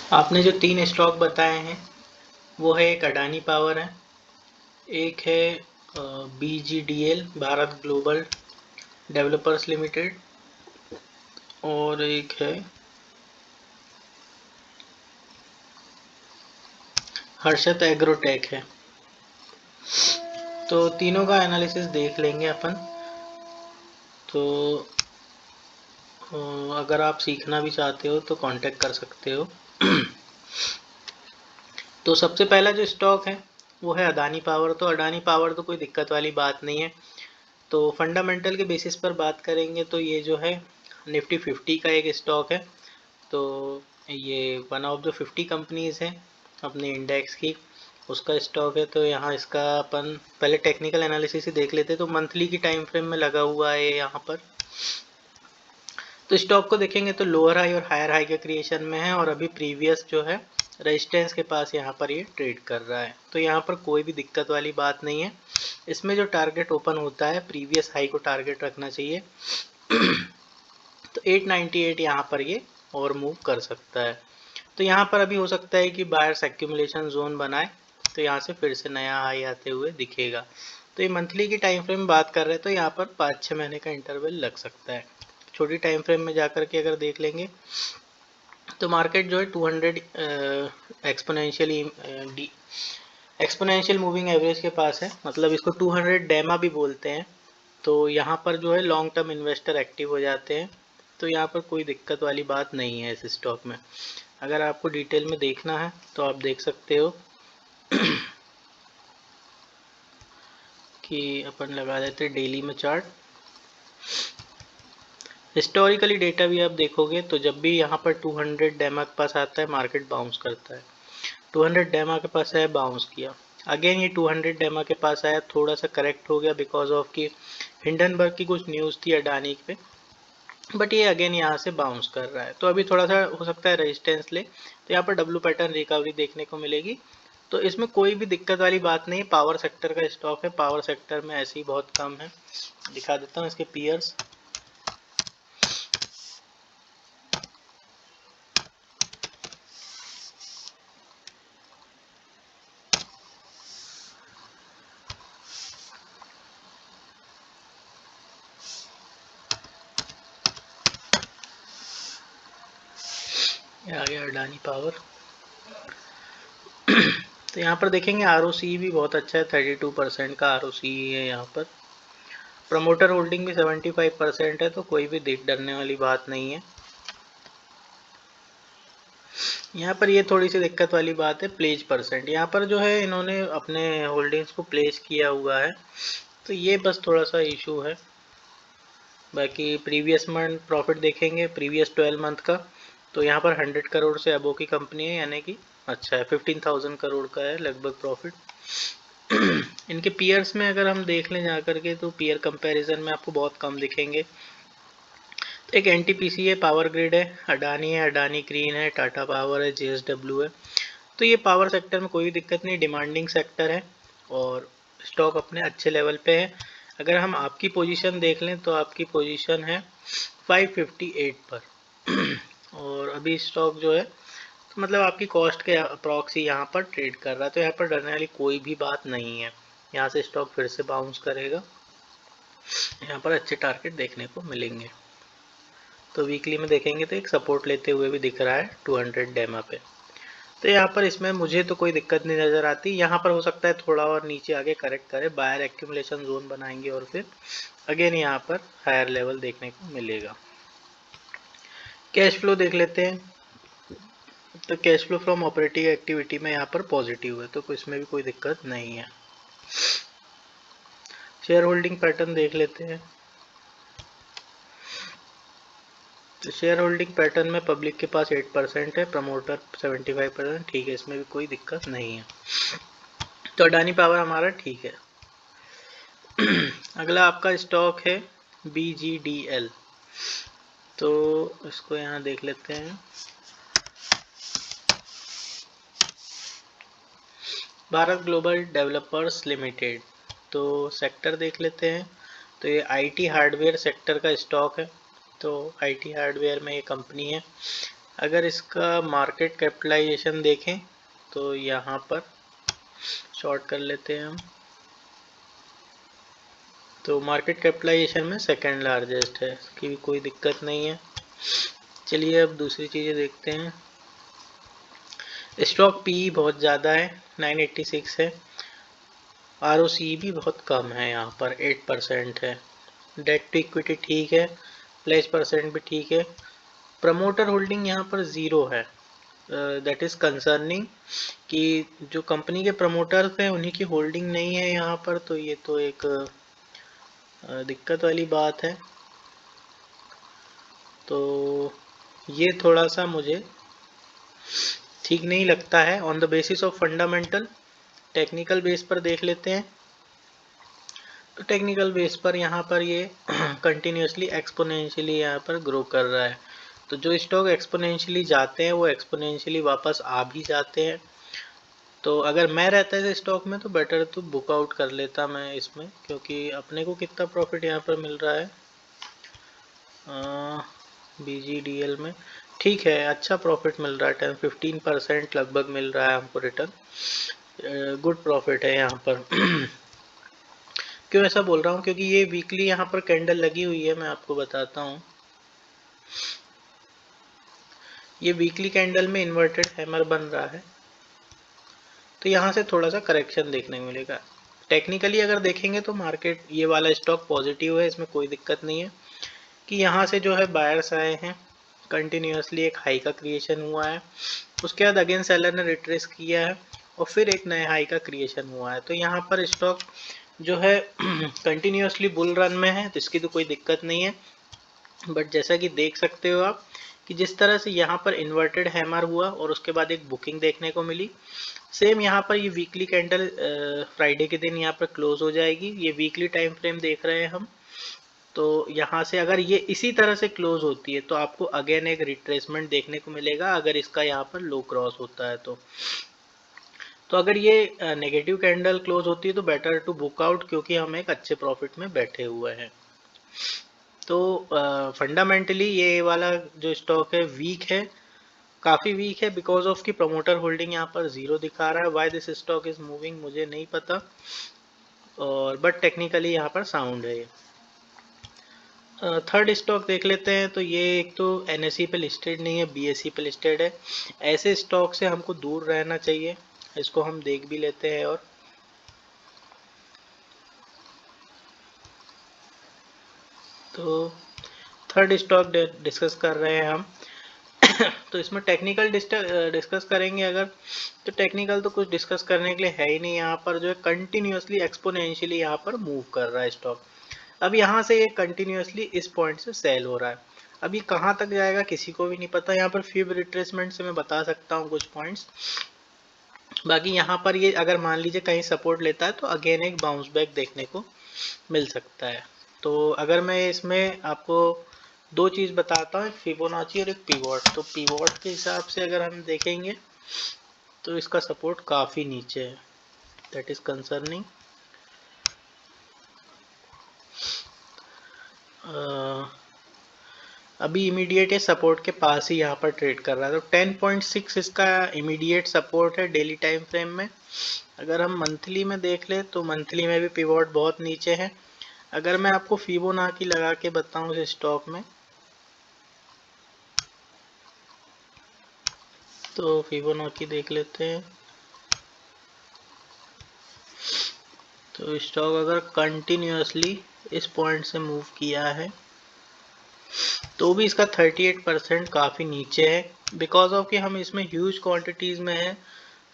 आपने जो 3 स्टॉक बताए हैं वो है एक अडानी पावर है, एक है BGDL Bharat global developers limited और एक है हर्षद एग्रोटेक है। तो तीनों का एनालिसिस देख लेंगे अपन। तो अगर आप सीखना भी चाहते हो तो कांटेक्ट कर सकते हो। तो सबसे पहला जो स्टॉक है वो है अडानी पावर। तो अडानी पावर तो कोई दिक्कत वाली बात नहीं है। तो फंडामेंटल के बेसिस पर बात करेंगे तो ये जो है निफ्टी 50 का एक स्टॉक है। तो ये वन ऑफ द 50 कंपनीज है अपने इंडेक्स की, उसका स्टॉक है। तो यहाँ इसका अपन पहले टेक्निकल एनालिसिस ही देख लेते। तो मंथली की टाइम फ्रेम में लगा हुआ है यहाँ पर। तो स्टॉक को देखेंगे तो लोअर हाई और हायर हाई के क्रिएशन में है और अभी प्रीवियस जो है रेजिस्टेंस के पास यहाँ पर ये ट्रेड कर रहा है। तो यहाँ पर कोई भी दिक्कत वाली बात नहीं है। इसमें जो टारगेट ओपन होता है प्रीवियस हाई को टारगेट रखना चाहिए। तो 898 यहाँ पर ये और मूव कर सकता है। तो यहाँ पर अभी हो सकता है कि बायर्स एक्यूमुलेशन जोन बनाए, तो यहाँ से फिर से नया हाई आते हुए दिखेगा। तो ये मंथली की टाइम फ्रेम में बात कर रहे हैं तो यहाँ पर 5-6 महीने का इंटरवल लग सकता है। छोटी टाइम फ्रेम में जाकर के अगर देख लेंगे तो मार्केट जो है 200 एक्सपोनेंशियल मूविंग एवरेज के पास है, मतलब इसको 200 डेमा भी बोलते हैं। तो यहाँ पर जो है लॉन्ग टर्म इन्वेस्टर एक्टिव हो जाते हैं। तो यहाँ पर कोई दिक्कत वाली बात नहीं है इस स्टॉक में। अगर आपको डिटेल में देखना है तो आप देख सकते हो कि अपन लगा देते हैं डेली में चार्ट। हिस्टोरिकली डेटा भी आप देखोगे तो जब भी यहाँ पर 200 डेमा के पास आता है मार्केट बाउंस करता है। 200 डेमा के पास आया, बाउंस किया। अगेन ये 200 डेमा के पास आया, थोड़ा सा करेक्ट हो गया बिकॉज ऑफ कि हिंडनबर्ग की कुछ न्यूज़ थी अडानी पे, बट ये अगेन यहाँ से बाउंस कर रहा है। तो अभी थोड़ा सा हो सकता है रेजिस्टेंस ले, तो यहाँ पर डब्ल्यू पैटर्न रिकवरी देखने को मिलेगी। तो इसमें कोई भी दिक्कत वाली बात नहीं है। पावर सेक्टर का स्टॉक है, पावर सेक्टर में ऐसे ही बहुत कम है। दिखा देता हूँ इसके पीयर्स। आ गया अडानी पावर। तो यहाँ पर देखेंगे ROC भी बहुत अच्छा है, 32% का ROC है यहाँ पर। प्रमोटर होल्डिंग भी 75% है, तो कोई भी डरने वाली बात नहीं है। यहाँ पर ये थोड़ी सी दिक्कत वाली बात है, प्लेज परसेंट। यहाँ पर जो है इन्होंने अपने होल्डिंग्स को प्लेस किया हुआ है, तो ये बस थोड़ा सा इशू है। बाकी प्रीवियस मंथ प्रॉफिट देखेंगे, प्रीवियस 12 मंथ का, तो यहाँ पर 100 करोड़ से अबो की कंपनी है, यानी कि अच्छा है, 15,000 करोड़ का है लगभग प्रॉफिट। इनके पीयर्स में अगर हम देख लें जा करके तो पीयर कंपैरिजन में आपको बहुत कम दिखेंगे। तो एक NTPC है, पावर ग्रिड है, अडानी ग्रीन है, टाटा पावर है, JSW है। तो ये पावर सेक्टर में कोई दिक्कत नहीं, डिमांडिंग सेक्टर है और स्टॉक अपने अच्छे लेवल पे है। अगर हम आपकी पोजीशन देख लें तो आपकी पोजीशन है 558 पर और अभी स्टॉक जो है तो मतलब आपकी कॉस्ट के अप्रॉक्सी यहाँ पर ट्रेड कर रहा है। तो यहाँ पर डरने वाली कोई भी बात नहीं है। यहाँ से स्टॉक फिर से बाउंस करेगा, यहाँ पर अच्छे टारगेट देखने को मिलेंगे। तो वीकली में देखेंगे तो एक सपोर्ट लेते हुए भी दिख रहा है 200 डेमा पे। तो यहाँ पर इसमें मुझे तो कोई दिक्कत नहीं नज़र आती। यहाँ पर हो सकता है थोड़ा और नीचे आगे करेक्ट करे, बायर एक्यूमुलेशन जोन बनाएंगे और फिर अगेन यहाँ पर हायर लेवल देखने को मिलेगा। कैश फ्लो देख लेते हैं। तो cash flow from operating activity में यहाँ पर पॉजिटिव है, तो इसमें भी कोई दिक्कत नहीं है। शेयर होल्डिंग पैटर्न देख लेते हैं। तो शेयर होल्डिंग पैटर्न में पब्लिक के पास 8% है, प्रमोटर 75%, ठीक है, इसमें भी कोई दिक्कत नहीं है। तो अडानी पावर हमारा ठीक है। अगला आपका स्टॉक है BGDL। तो इसको यहाँ देख लेते हैं। Bharat global developers limited. तो सेक्टर देख लेते हैं। तो ये IT हार्डवेयर सेक्टर का स्टॉक है। तो IT हार्डवेयर में ये कंपनी है। अगर इसका मार्केट कैपिटलाइजेशन देखें तो यहाँ पर शॉर्ट कर लेते हैं हम, तो मार्केट कैपिटलाइजेशन में सेकंड लार्जेस्ट है, इसकी भी कोई दिक्कत नहीं है। चलिए अब दूसरी चीज़ें देखते हैं। स्टॉक पी बहुत ज़्यादा है, 986 है। आरओसी भी बहुत कम है, यहाँ पर 8% है। डेट टू इक्विटी ठीक है, प्लेस परसेंट भी ठीक है। प्रमोटर होल्डिंग यहाँ पर ज़ीरो है, दैट इज़ कंसर्निंग कि जो कंपनी के प्रमोटर्स हैं उन्हीं की होल्डिंग नहीं है यहाँ पर, तो ये तो एक दिक्कत वाली बात है। तो ये थोड़ा सा मुझे ठीक नहीं लगता है। On the basis of fundamental, technical base पर देख लेते हैं। तो टेक्निकल बेस पर यहाँ पर ये कंटिन्यूसली एक्सपोनेंशियली यहाँ पर ग्रो कर रहा है। तो जो स्टॉक एक्सपोनेंशियली जाते हैं वो एक्सपोनेंशियली वापस आ भी जाते हैं। तो अगर मैं रहता है इस स्टॉक में तो बेटर तो बुक आउट कर लेता मैं इसमें, क्योंकि अपने को कितना प्रॉफिट यहाँ पर मिल रहा है BGDL में, ठीक है, अच्छा प्रॉफिट मिल रहा है, 10-15% लगभग मिल रहा है हमको रिटर्न, गुड प्रॉफिट है यहाँ पर। क्यों ऐसा बोल रहा हूँ, क्योंकि ये वीकली यहाँ पर कैंडल लगी हुई है, मैं आपको बताता हूँ। ये वीकली कैंडल में इन्वर्टेड हैमर बन रहा है, तो यहाँ से थोड़ा सा करेक्शन देखने को मिलेगा। टेक्निकली अगर देखेंगे तो मार्केट ये वाला स्टॉक पॉजिटिव है, इसमें कोई दिक्कत नहीं है कि यहाँ से जो है बायर्स आए हैं, कंटिन्यूसली एक हाई का क्रिएशन हुआ है, उसके बाद अगेन सेलर ने रिट्रेस किया है और फिर एक नए हाई का क्रिएशन हुआ है। तो यहाँ पर स्टॉक जो है कंटिन्यूसली बुल रन में है, तो इसकी तो कोई दिक्कत नहीं है। बट जैसा कि देख सकते हो आप कि जिस तरह से यहाँ पर इन्वर्टेड हैमर हुआ और उसके बाद एक बुकिंग देखने को मिली, सेम यहाँ पर ये वीकली कैंडल फ्राइडे के दिन यहाँ पर क्लोज हो जाएगी। ये वीकली टाइम फ्रेम देख रहे हैं हम, तो यहाँ से अगर ये इसी तरह से क्लोज होती है तो आपको अगेन एक रिट्रेसमेंट देखने को मिलेगा, अगर इसका यहाँ पर लो क्रॉस होता है तो अगर ये नेगेटिव कैंडल क्लोज होती है तो बेटर टू बुक आउट, क्योंकि हम एक अच्छे प्रॉफिट में बैठे हुए हैं। तो फंडामेंटली ये वाला जो स्टॉक है वीक है, काफ़ी वीक है, बिकॉज ऑफ की प्रमोटर होल्डिंग यहाँ पर ज़ीरो दिखा रहा है। Why this stock is moving मुझे नहीं पता, और बट टेक्निकली यहाँ पर साउंड है ये। थर्ड स्टॉक देख लेते हैं। तो ये एक तो NSE पे लिस्टेड नहीं है, BSE पे लिस्टेड है। ऐसे स्टॉक से हमको दूर रहना चाहिए, इसको हम देख भी लेते हैं। और तो थर्ड स्टॉक डिस्कस कर रहे हैं हम। तो इसमें टेक्निकल डिस्कस करेंगे अगर, तो टेक्निकल तो कुछ डिस्कस करने के लिए है ही नहीं। यहाँ पर जो है कंटिन्यूसली एक्सपोनेंशियली यहाँ पर मूव कर रहा है स्टॉक। अब यहाँ से ये कंटिन्यूसली इस पॉइंट से सेल हो रहा है, अब ये कहाँ तक जाएगा किसी को भी नहीं पता। यहाँ पर फिब रिट्रेसमेंट से मैं बता सकता हूँ कुछ पॉइंट्स, बाकी यहाँ पर ये अगर मान लीजिए कहीं सपोर्ट लेता है तो अगेन एक बाउंस बैक देखने को मिल सकता है। तो अगर मैं इसमें आपको दो चीज़ बताता हूँ, फिबोनाची और एक पिवोट। तो पिवोट के हिसाब से अगर हम देखेंगे तो इसका सपोर्ट काफ़ी नीचे है, दैट इज़ कंसर्निंग। अभी इमीडिएट ये सपोर्ट के पास ही यहाँ पर ट्रेड कर रहा है, तो 10.6 इसका इमीडिएट सपोर्ट है डेली टाइम फ्रेम में। अगर हम मंथली में देख ले तो मंथली में भी पिवोट बहुत नीचे है। अगर मैं आपको फिबोनाची लगा के बताऊं इस स्टॉक में, तो फिबोनाची देख लेते हैं। तो स्टॉक अगर कंटिन्यूसली इस पॉइंट से मूव किया है तो भी इसका 38% काफ़ी नीचे है, बिकॉज ऑफ कि हम इसमें ह्यूज क्वांटिटीज़ में है,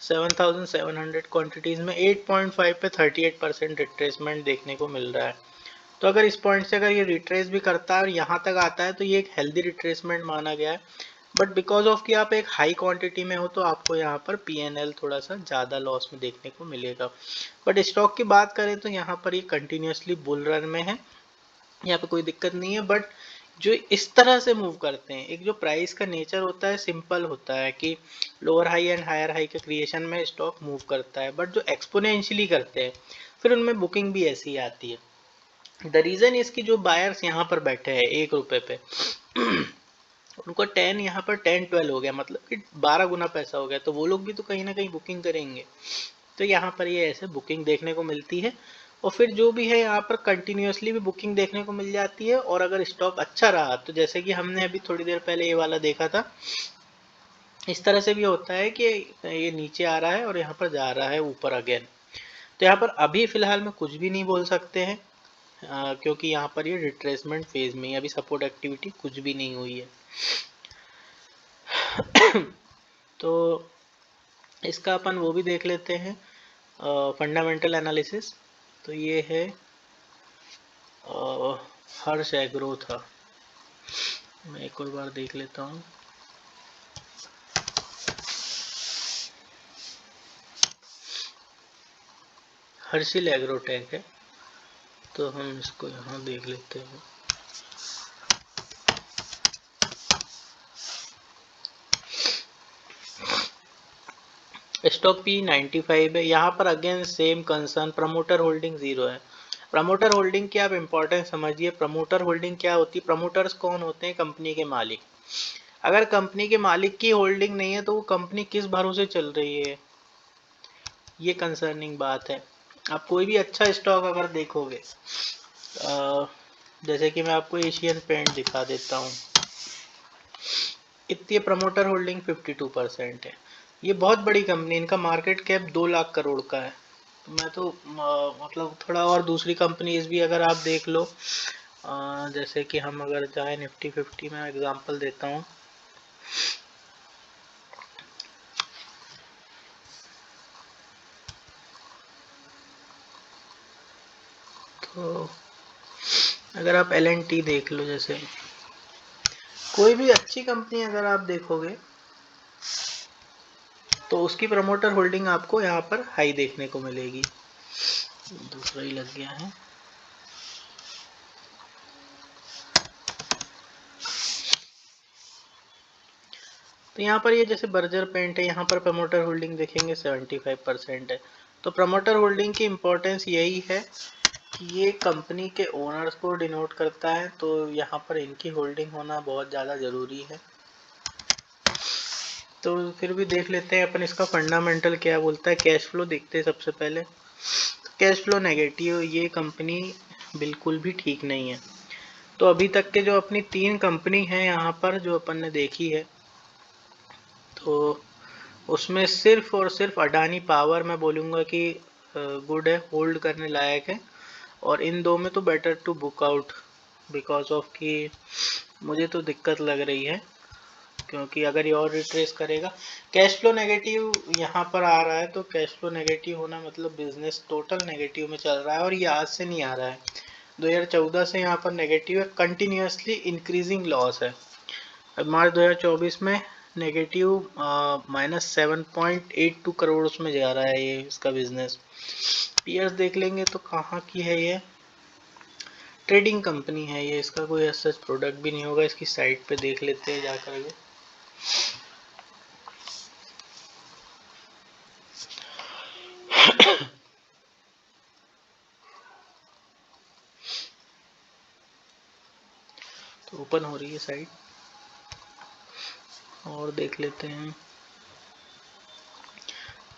7700 क्वांटिटीज़ में 8.5 पे 38% रिट्रेसमेंट देखने को मिल रहा है। तो अगर इस पॉइंट से अगर ये रिट्रेस भी करता है और यहाँ तक आता है तो ये एक हेल्दी रिट्रेसमेंट माना गया है। बट बिकॉज ऑफ कि आप एक हाई क्वांटिटी में हो तो आपको यहाँ पर PNL थोड़ा सा ज़्यादा लॉस में देखने को मिलेगा। बट स्टॉक की बात करें तो यहाँ पर ये कंटिन्यूसली बुल रन में है, यहाँ पे कोई दिक्कत नहीं है। बट जो इस तरह से मूव करते हैं, एक जो प्राइस का नेचर होता है सिंपल होता है कि lower high and higher high के क्रिएशन में स्टॉक मूव करता है, बट जो एक्सपोनेंशियली करते हैं फिर उनमें बुकिंग भी ऐसी ही आती है। द रीज़न इसकी जो बायर्स यहाँ पर बैठे हैं 1 रुपये पे उनको 10 यहाँ पर 10-12 हो गया, मतलब कि 12 गुना पैसा हो गया, तो वो लोग भी तो कहीं ना कहीं बुकिंग करेंगे। तो यहाँ पर ये ऐसे बुकिंग देखने को मिलती है, और फिर जो भी है यहाँ पर कंटिन्यूसली भी बुकिंग देखने को मिल जाती है। और अगर स्टॉक अच्छा रहा तो जैसे कि हमने अभी थोड़ी देर पहले ये वाला देखा था, इस तरह से भी होता है कि ये नीचे आ रहा है और यहाँ पर जा रहा है ऊपर अगेन। तो यहाँ पर अभी फिलहाल में कुछ भी नहीं बोल सकते हैं, क्योंकि यहाँ पर ये रिट्रेसमेंट फेज में, अभी सपोर्ट एक्टिविटी कुछ भी नहीं हुई है। तो इसका अपन वो भी देख लेते हैं, फंडामेंटल एनालिसिस। तो ये है हर्ष एग्रो था, मैं एक और बार देख लेता हूँ। हर्षिल एग्रोटेक है, तो हम इसको यहाँ देख लेते हैं। स्टॉक पी 95 है। यहाँ पर again same concern, promoter holding 0 है। प्रमोटर होल्डिंग की आप इंपॉर्टेंस समझिए। प्रमोटर होल्डिंग क्या होती है? प्रमोटर्स कौन होते हैं? कंपनी के मालिक। अगर कंपनी के मालिक की होल्डिंग नहीं है तो वो कंपनी किस भरोसे चल रही है, ये कंसर्निंग बात है। आप कोई भी अच्छा स्टॉक अगर देखोगे, जैसे कि मैं आपको एशियन पेंट दिखा देता हूँ, इतनी प्रमोटर होल्डिंग 52% है। ये बहुत बड़ी कंपनी, इनका मार्केट कैप 2 लाख करोड़ का है। तो मैं तो मतलब थोड़ा और दूसरी कंपनीज भी अगर आप देख लो, जैसे कि हम अगर जाए निफ्टी 50 में एग्जांपल देता हूँ, तो अगर आप LNT देख लो, जैसे कोई भी अच्छी कंपनी अगर आप देखोगे तो उसकी प्रमोटर होल्डिंग आपको यहाँ पर हाई देखने को मिलेगी। दूसरा ही लग गया है। तो यहाँ पर ये जैसे बर्जर पेंट है, यहाँ पर प्रमोटर होल्डिंग देखेंगे 75% है। तो प्रमोटर होल्डिंग की इम्पोर्टेंस यही है कि ये कंपनी के ओनर्स को डिनोट करता है, तो यहाँ पर इनकी होल्डिंग होना बहुत ज़्यादा ज़रूरी है। तो फिर भी देख लेते हैं अपन इसका फंडामेंटल क्या बोलता है। कैश फ्लो देखते हैं सबसे पहले। कैश फ्लो नेगेटिव, ये कंपनी बिल्कुल भी ठीक नहीं है। तो अभी तक के जो अपनी 3 कंपनी हैं यहाँ पर जो अपन ने देखी है, तो उसमें सिर्फ और सिर्फ अडानी पावर मैं बोलूँगा कि गुड है, होल्ड करने लायक है। और इन दो में तो better to book out, because of कि मुझे तो दिक्कत लग रही है, क्योंकि अगर ये और रिट्रेस करेगा। कैश फ्लो नेगेटिव यहाँ पर आ रहा है, तो कैश फ्लो नेगेटिव होना मतलब बिजनेस टोटल नेगेटिव में चल रहा है, और ये आज से नहीं आ रहा है, 2014 से यहाँ पर नेगेटिव है, कंटिन्यूसली इंक्रीजिंग लॉस है। मार्च 2024 में नेगेटिव -7.82 करोड़ में जा रहा है ये इसका बिजनेस। पीयर्स देख लेंगे तो कहाँ की है ये, ट्रेडिंग कंपनी है ये, इसका कोई ऐसा प्रोडक्ट भी नहीं होगा। इसकी साइट पे देख लेते हैं जाकर के। तो ओपन हो रही है साइट, और देख लेते हैं।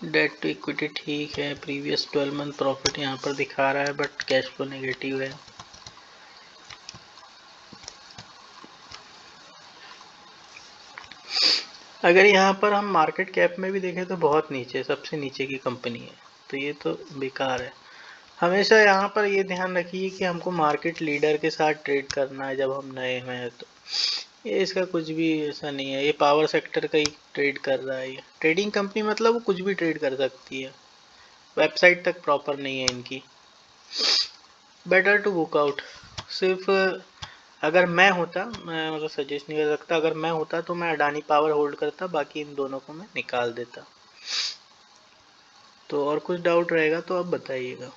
डेट टू इक्विटी ठीक है, प्रीवियस 12 मंथ प्रॉफिट यहाँ पर दिखा रहा है, बट कैश फ्लो नेगेटिव है। अगर यहाँ पर हम मार्केट कैप में भी देखें तो बहुत नीचे, सबसे नीचे की कंपनी है, तो ये तो बेकार है। हमेशा यहाँ पर ये ध्यान रखिए कि हमको मार्केट लीडर के साथ ट्रेड करना है जब हम नए हैं। तो ये इसका कुछ भी ऐसा नहीं है, ये पावर सेक्टर का ही ट्रेड कर रहा है। ये ट्रेडिंग कंपनी मतलब वो कुछ भी ट्रेड कर सकती है, वेबसाइट तक प्रॉपर नहीं है इनकी। Better to book out. सिर्फ अगर मैं होता, मैं मतलब सजेस्ट नहीं कर सकता, अगर मैं होता तो मैं अडानी पावर होल्ड करता, बाकी इन दोनों को मैं निकाल देता। तो और कुछ डाउट रहेगा तो आप बताइएगा।